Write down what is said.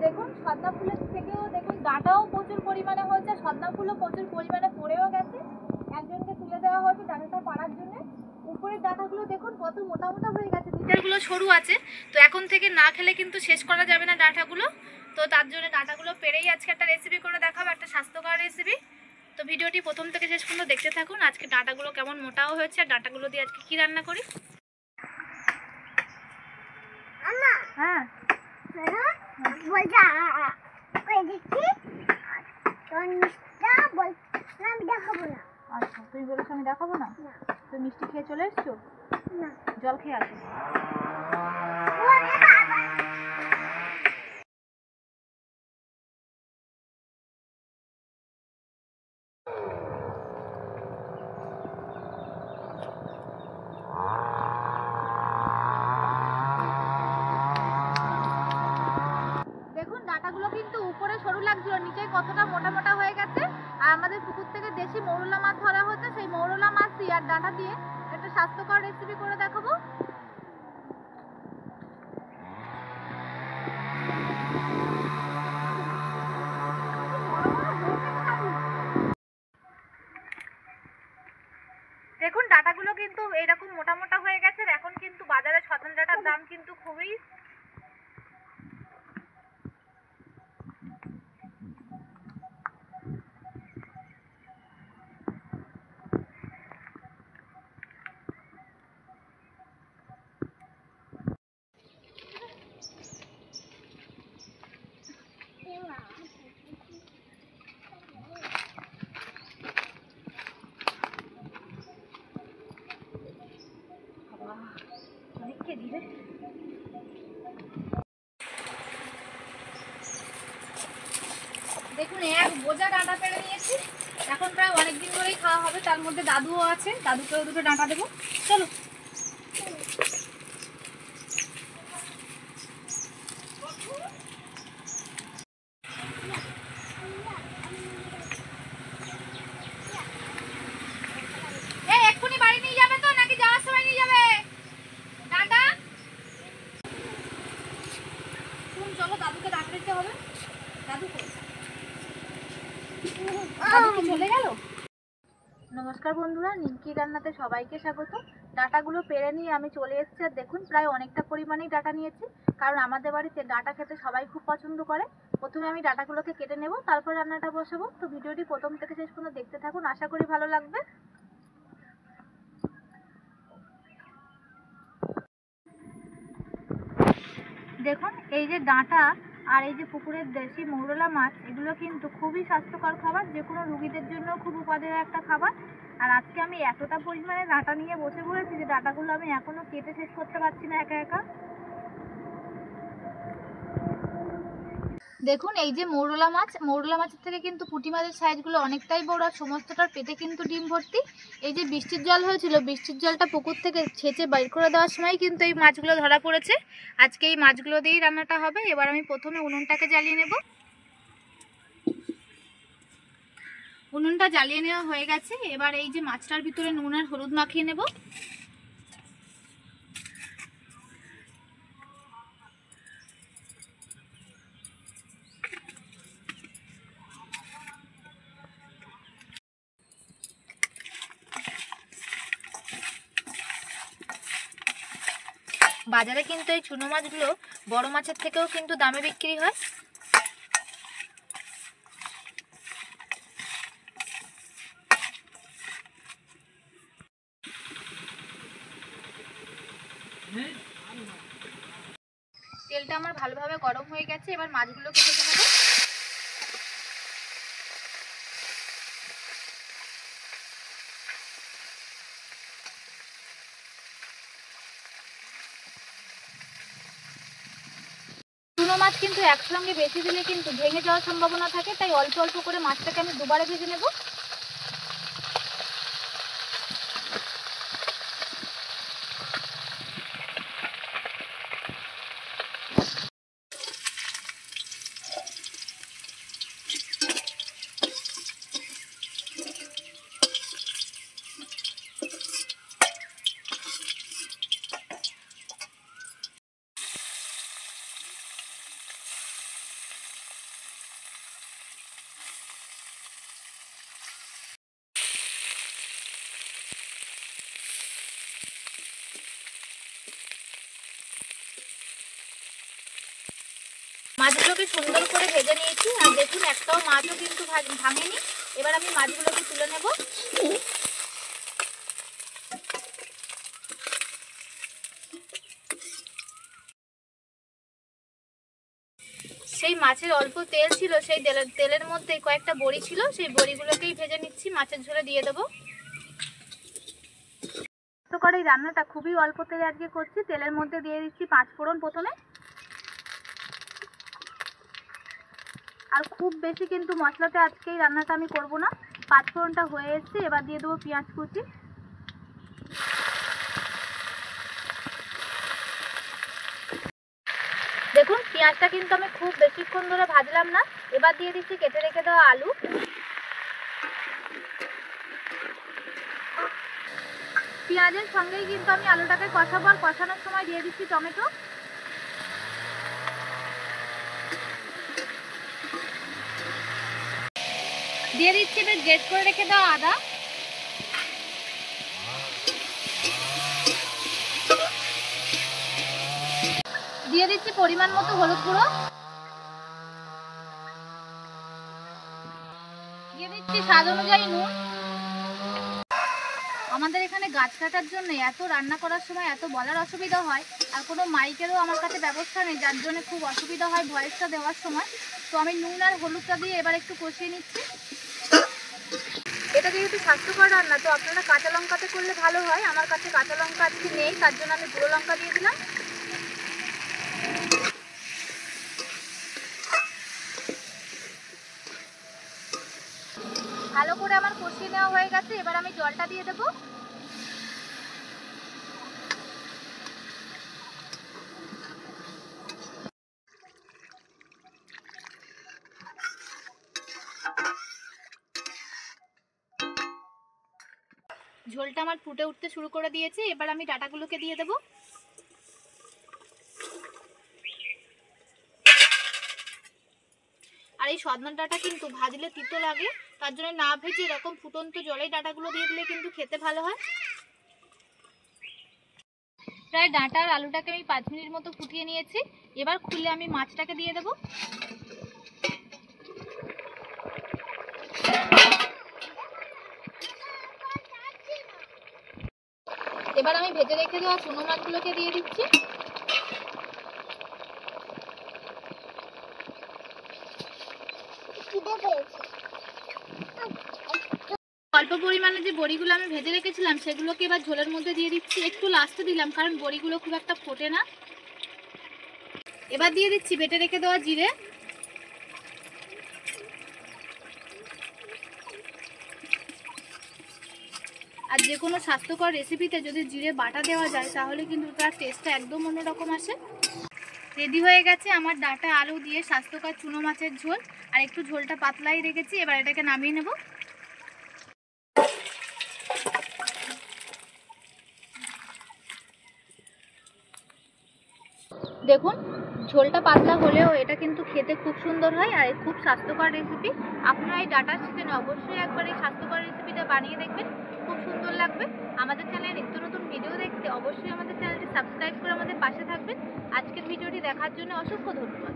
দেখুন সদনা ফুলের থেকেও দেখুন ডাঁটাও প্রচুর পরিমাণে হয়েছে, সদনা ফুলও প্রচুর পরিমাণে পড়েও গেছে। একজনকে তুলে দেওয়া হয়েছে ডাঁটাটা পাড়ার জন্য। উপরের ডাঁটাগুলো দেখুন কত মোটা মোটা হয়ে গেছে, নিচেরগুলো সরু আছে। তো এখন থেকে না খেলে কিন্তু শেষ করা যাবে না ডাঁটাগুলো। তো তার জন্য ডাঁটাগুলো পেরেই আজকে একটা রেসিপি করে দেখাবো, একটা স্বাস্থ্যকর রেসিপি। তো ভিডিওটি প্রথম থেকে শেষ পর্যন্ত দেখতে থাকুন। আজকে ডাঁটাগুলো কেমন মোটাও হয়েছে আর ডাঁটাগুলো দিয়ে আজকে কি রান্না করি। হ্যাঁ আচ্ছা, তুই বলেছো আমি দেখাবো না? তুই মিষ্টি খেয়ে চলে এসছো? জল খেয়ে আসো। দেখুন ডাঁটাগুলো কিন্তু উপরে সরু লাগছিল, নিচে কতটা মোটা মোটা হয়ে গেছে। আর আমাদের পুকুর থেকে দেশি মৌরলা মাছ ধরা হচ্ছে, সেই মৌরলা মাছ দিয়ে আর ডাঁটা দিয়ে একটা স্বাস্থ্যকর রেসিপি করে দেখাবো। দেখুন ডাঁটাগুলো কিন্তু এরকম মোটা মোটা হয়ে গেছে। এখন কিন্তু বাজারে সজনে ডাঁটার দাম কিন্তু খুবই দেখুন এক বোঝা ডাঁটা পেরে নিয়েছি। এখন প্রায় অনেকদিন ধরেই খাওয়া হবে। তার মধ্যে দাদুও আছে, দাদুকেও দুটো ডাঁটা দেবো। চলো এক্ষুনি বাড়ি নিয়ে যাবে তো নাকি যাওয়ার সময় নিয়ে যাবে ডাঁটা? শুন চলো, দাদুকে ডাক দিতে হবে। দাদু চলে গেল। নমস্কার বন্ধুরা, নিমকি রান্নাতে সবাইকে স্বাগত। ডাঁটাগুলো পেরে নিয়ে আমি চলে এসেছি। আর দেখুন প্রায় অনেকটা পরিমাণেই ডাঁটা নিয়েছি, কারণ আমাদের বাড়িতে ডাঁটা খেতে সবাই খুব পছন্দ করে। প্রথমে আমি ডাঁটাগুলোকে কেটে নেব, তারপর রান্নাটা বসাবো। তো ভিডিওটি প্রথম থেকে শেষ পর্যন্ত দেখতে থাকুন, আশা করি ভালো লাগবে। দেখুন এই যে ডাঁটা আর এই যে পুকুরের দেশি মৌরলা মাছ, এগুলো কিন্তু খুবই স্বাস্থ্যকর খাবার, যে কোনো রুগীদের জন্য খুব উপকারী একটা খাবার। আর আজকে আমি এতটা পরিমাণে ডাঁটা নিয়ে বসে পড়েছি যে ডাঁটাগুলো আমি এখনো কেটে শেষ করতে পারছি না একা একা। দেখুন এই যে মৌরলা মাছের থেকে কিন্তু পুঁটি মাছের সাইজগুলো অনেকটাই বড়, আর সমস্তটার পেটে কিন্তু ডিম ভর্তি। এই যে বৃষ্টির জল হয়েছিল, বৃষ্টির জলটা পুকুর থেকে ছেঁচে বাইর করে দেওয়ার সময় কিন্তু এই মাছগুলো ধরা পড়েছে। আজকে এই মাছগুলো দিয়েই রান্নাটা হবে। এবার আমি প্রথমে উনুনটাকে জ্বালিয়ে নেব। উনুনটা জ্বালিয়ে নেওয়া হয়ে গেছে। এবার এই যে মাছটার ভিতরে নুন আর হলুদ মাখিয়ে নেব। বাজারে কিন্তু এই চুনো মাছগুলো বড় মাছের থেকেও কিন্তু দামে বিক্রি হয়। তেলটা আমার ভালোভাবে গরম হয়ে গেছে। এবার মাছগুলোকে ভেজে নেব। চুনো মাছ কিন্তু একসঙ্গে বেশি দিলে কিন্তু ভেঙে যাওয়ার সম্ভাবনা থাকে, তাই অল্প অল্প করে মাছটাকে আমি দুবারে ভেজে নেব। মাছগুলোকে সুন্দর করে ভেজে নিয়েছি, আর দেখুন একটাও মাছও কিন্তু ভাঙেনি। এবার আমি মাছগুলোকে তুলে নেব। সেই মাছের অল্প তেল ছিল, সেই তেলের মধ্যে কয়েকটা বড়ি ছিল, সেই বড়িগুলোকেই ভেজে নিচ্ছি, মাছের ঝোলে দিয়ে দেবো। এই রান্নাটা খুবই অল্প তেলে আজকে করছি। তেলের মধ্যে দিয়ে দিচ্ছি 5 ফোড়ন প্রথমে, আর খুব বেশি কিন্তু মশলাতে আজকে এই রান্নাটা আমি করব না। 5 ফোড়নটা হয়ে এসেছে, এবার দিয়ে দেবো পেঁয়াজ কুচি। দেখুন পেঁয়াজটা কিন্তু আমি খুব বেশিক্ষণ ধরে ভাজলাম না। এবার দিয়ে দিচ্ছি কেটে রেখে দেওয়া আলু। পেঁয়াজের সঙ্গেই কিন্তু আমি আলুটাকে কষাবো, আর কষানোর সময় দিয়ে দিচ্ছি টমেটো। দিয়ে দিচ্ছি বেশ গ্রেট করে রেখে দেওয়া আদা। দিয়ে দিচ্ছি পরিমাণ মতো হলুদ গুঁড়ো। দিয়ে দিচ্ছি স্বাদ অনুযায়ী নুন। আমাদের এখানে গাছ কাটার জন্য এত রান্না করার সময় এত বলার অসুবিধা হয়, আর কোনো মাইকেরও আমার কাছে ব্যবস্থা নেই, যার জন্য খুব অসুবিধা হয় ভয়েসটা দেওয়ার সময়। তো আমি নুন আর হলুদটা দিয়ে এবার একটু কষিয়ে নিচ্ছি। এটা যেহেতু স্বাস্থ্যকর রান্না, তো আপনারা কাঁচা লঙ্কাতে করলে ভালো হয়। আমার কাছে কাঁচা লঙ্কা আজকে নেই, তার জন্য আমি গুঁড়ো লঙ্কা দিয়ে দিলাম। ভালো করে আমার কষিয়ে নেওয়া হয়ে গেছে, এবার আমি জলটা দিয়ে দেবো। ঝোলটা আমার ফুটে উঠতে শুরু করে দিয়েছে, এবার আমি ডাঁটাগুলোকে দিয়ে দেবো। আর এই সজনা ডাঁটা কিন্তু ভাজলে তিতো লাগে, তার জন্য না ভেজে এরকম ফুটন্ত জলে ডাঁটাগুলো দিয়ে দিলে কিন্তু খেতে ভালো হয়। প্রায় ডাঁটা আর আলুটাকে আমি 5 মিনিট মতো ফুটিয়ে নিয়েছি। এবার খুলে আমি মাছটাকে দিয়ে দেবো। এবার আমি ভেজে রেখে দেওয়া চুনো মাছগুলোকে দিয়ে দিচ্ছি। অল্প পরিমাণে যে বড়িগুলো আমি ভেজে রেখেছিলাম সেগুলোকে এবার ঝোলের মধ্যে দিয়ে দিচ্ছি। একটু লাস্টে দিলাম, কারণ বড়িগুলো খুব একটা ফোটে না। এবার দিয়ে দিচ্ছি বেটে রেখে দেওয়া জিরে। আর যে কোনো স্বাস্থ্যকর রেসিপিতে যদি জিরে বাটা দেওয়া যায় তাহলে কিন্তু তার টেস্টটা একদম অন্যরকম আসে। রেডি হয়ে গেছে আমার ডাঁটা আলু দিয়ে স্বাস্থ্যকর চুনো মাছের ঝোল, আর একটু ঝোলটা পাতলাই রেখেছি। এবার এটাকে নামিয়ে নেব। দেখুন ঝোলটা পাতলা হলেও এটা কিন্তু খেতে খুব সুন্দর হয়, আর খুব স্বাস্থ্যকর রেসিপি। আপনারা এই ডাঁটার সিজনে অবশ্যই একবার এই স্বাস্থ্যকর রেসিপিটা বানিয়ে দেখবেন, খুব সুন্দর লাগবে। আমাদের চ্যানেলে নিত্য নতুন ভিডিও দেখতে অবশ্যই আমাদের চ্যানেলটি সাবস্ক্রাইব করে আমাদের পাশে থাকবেন। আজকের ভিডিওটি দেখার জন্য অসংখ্য ধন্যবাদ।